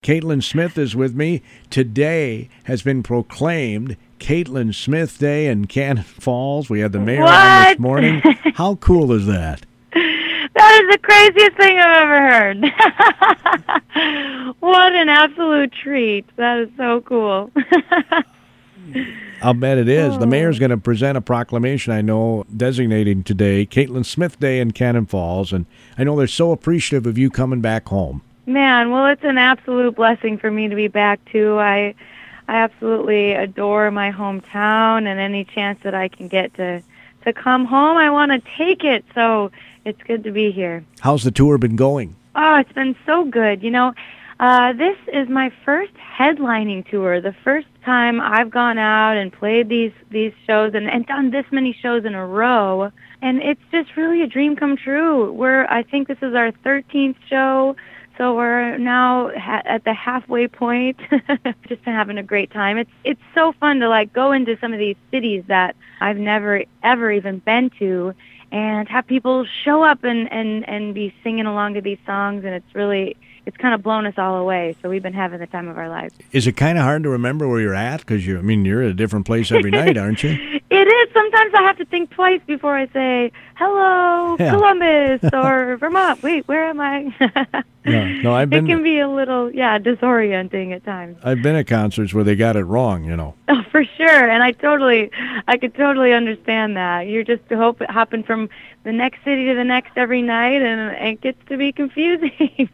Caitlyn Smith is with me. Today has been proclaimed Caitlyn Smith Day in Cannon Falls. We had the mayor on this morning. How cool is that? That is the craziest thing I've ever heard. What an absolute treat. That is so cool. I'll bet it is. The mayor's going to present a proclamation, I know, designating today Caitlyn Smith Day in Cannon Falls, and I know they're so appreciative of you coming back home. Man, well, it's an absolute blessing for me to be back, too. I absolutely adore my hometown, and any chance that I can get to come home, I want to take it, so it's good to be here. How's the tour been going? Oh, it's been so good. You know, this is my first headlining tour, the first time I've gone out and played these shows and done this many shows in a row, and it's just really a dream come true. I think this is our 13th show, so we're now at the halfway point. Just been having a great time. It's so fun to like go into some of these cities that I've never ever even been to, and have people show up and be singing along to these songs, and it's kind of blown us all away. So we've been having the time of our lives. Is it kind of hard to remember where you're at? Because you're at a different place every night, aren't you? It is. Sometimes I have to think twice before I say, hello, Columbus, or Vermont. Wait, where am I? No, it can be a little, disorienting at times. I've been at concerts where they got it wrong, you know. Oh, for sure. And I could totally understand that. You're just hopping from the next city to the next every night, and it gets to be confusing.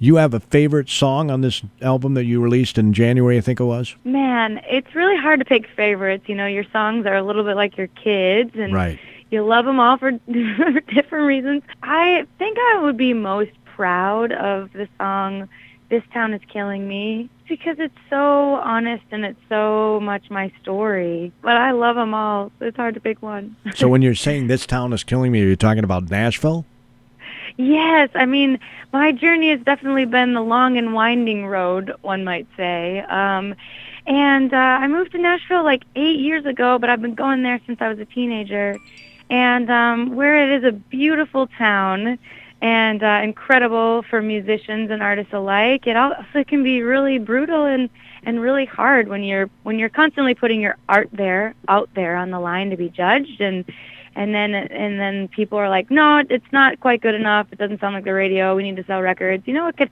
You have a favorite song on this album that you released in January, I think it was? Man, it's really hard to pick favorites. You know, your songs are a little bit like your kids, and right. You love them all for different reasons. I think I would be most proud of the song This Town Is Killing Me, because it's so honest and it's so much my story. But I love them all, so it's hard to pick one. So when you're saying This Town Is Killing Me, are you talking about Nashville? Yes, I mean, my journey has definitely been the long and winding road, one might say. And I moved to Nashville like 8 years ago, but I've been going there since I was a teenager. And where it is a beautiful town and incredible for musicians and artists alike, it also can be really brutal and really hard when you're constantly putting your art out there on the line to be judged, and then people are like, no, it's not quite good enough. It doesn't sound like the radio. We need to sell records. You know, it kind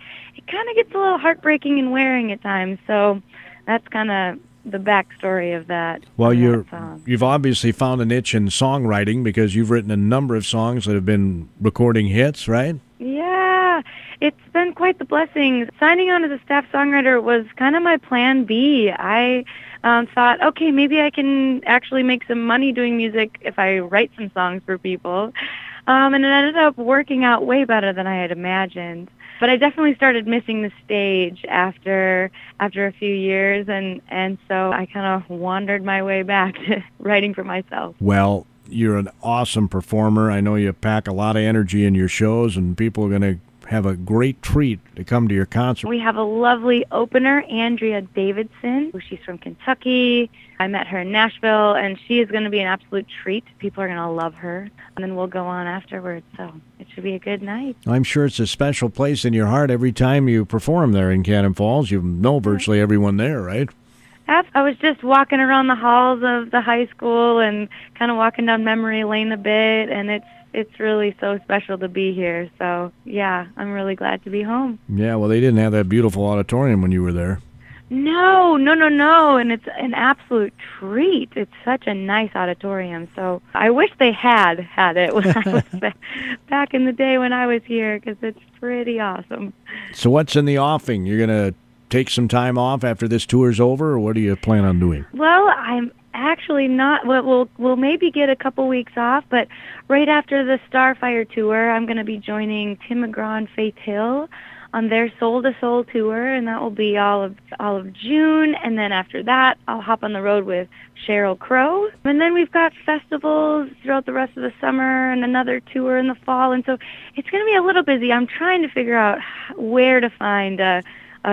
of gets a little heartbreaking and wearing at times. So that's kind of the backstory of that. Well, you've obviously found a niche in songwriting because you've written a number of songs that have been recording hits, right? Yeah, it's been quite the blessing. Signing on as a staff songwriter was kind of my plan B. I thought, okay, maybe I can actually make some money doing music if I write some songs for people. And it ended up working out way better than I had imagined. But I definitely started missing the stage after a few years, and so I kind of wandered my way back to writing for myself. Well, you're an awesome performer. I know you pack a lot of energy in your shows, and people are going to have a great treat to come to your concert. We have a lovely opener, Andrea Davidson. She's from Kentucky. I met her in Nashville, and she is going to be an absolute treat. People are going to love her, and then we'll go on afterwards, so it should be a good night. I'm sure it's a special place in your heart every time you perform there in Cannon Falls. You know virtually everyone there, right? I was just walking around the halls of the high school and kind of walking down memory lane a bit, and it's really so special to be here. So, yeah, I'm really glad to be home. Yeah, well, they didn't have that beautiful auditorium when you were there. No, and it's an absolute treat. It's such a nice auditorium. So I wish they had it when I was back in the day when I was here, because it's pretty awesome. So what's in the offing? You're going to take some time off after this tour's over, or what do you plan on doing? Well, I'm actually not. We'll maybe get a couple weeks off, but right after the Starfire tour, I'm going to be joining Tim McGraw and Faith Hill on their Soul to Soul tour, and that will be all of June. And then after that, I'll hop on the road with Sheryl Crow. And then we've got festivals throughout the rest of the summer and another tour in the fall. And so it's going to be a little busy. I'm trying to figure out where to find a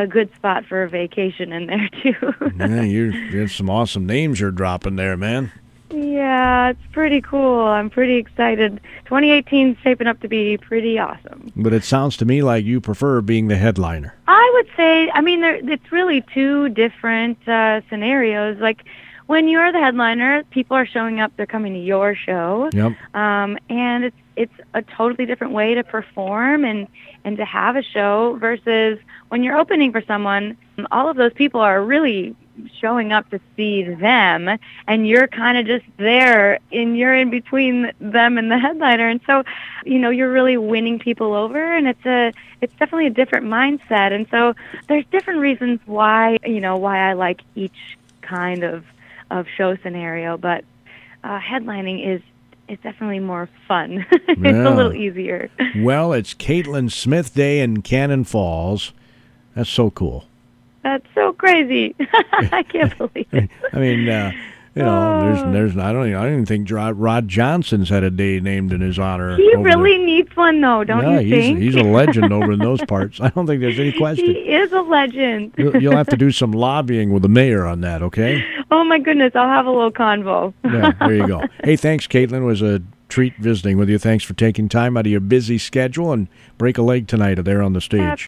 good spot for a vacation in there, too. Yeah, you have some awesome names you're dropping there, man. Yeah, it's pretty cool. I'm pretty excited. 2018 is shaping up to be pretty awesome. But it sounds to me like you prefer being the headliner. I would say, I mean, it's really two different scenarios. Like, when you're the headliner, people are showing up, they're coming to your show. Yep. And it's a totally different way to perform and to have a show versus when you're opening for someone, all of those people are really showing up to see them, and you're kind of just there, and you're in between them and the headliner. And so, you're really winning people over, and it's definitely a different mindset. And so there's different reasons why I like each kind of show scenario, but headlining is definitely more fun. It's a little easier. Well, it's Caitlyn Smith Day in Cannon Falls. That's so cool. That's so crazy. I can't believe it. I mean, there's I don't even think Rod Johnson's had a day named in his honor. He really needs one, though, don't you think? He's a legend over in those parts. I don't think there's any question. He is a legend. You'll have to do some lobbying with the mayor on that, okay? Oh, my goodness. I'll have a little convo. Yeah, there you go. Hey, thanks, Caitlyn. It was a treat visiting with you. Thanks for taking time out of your busy schedule and break a leg tonight there on the stage.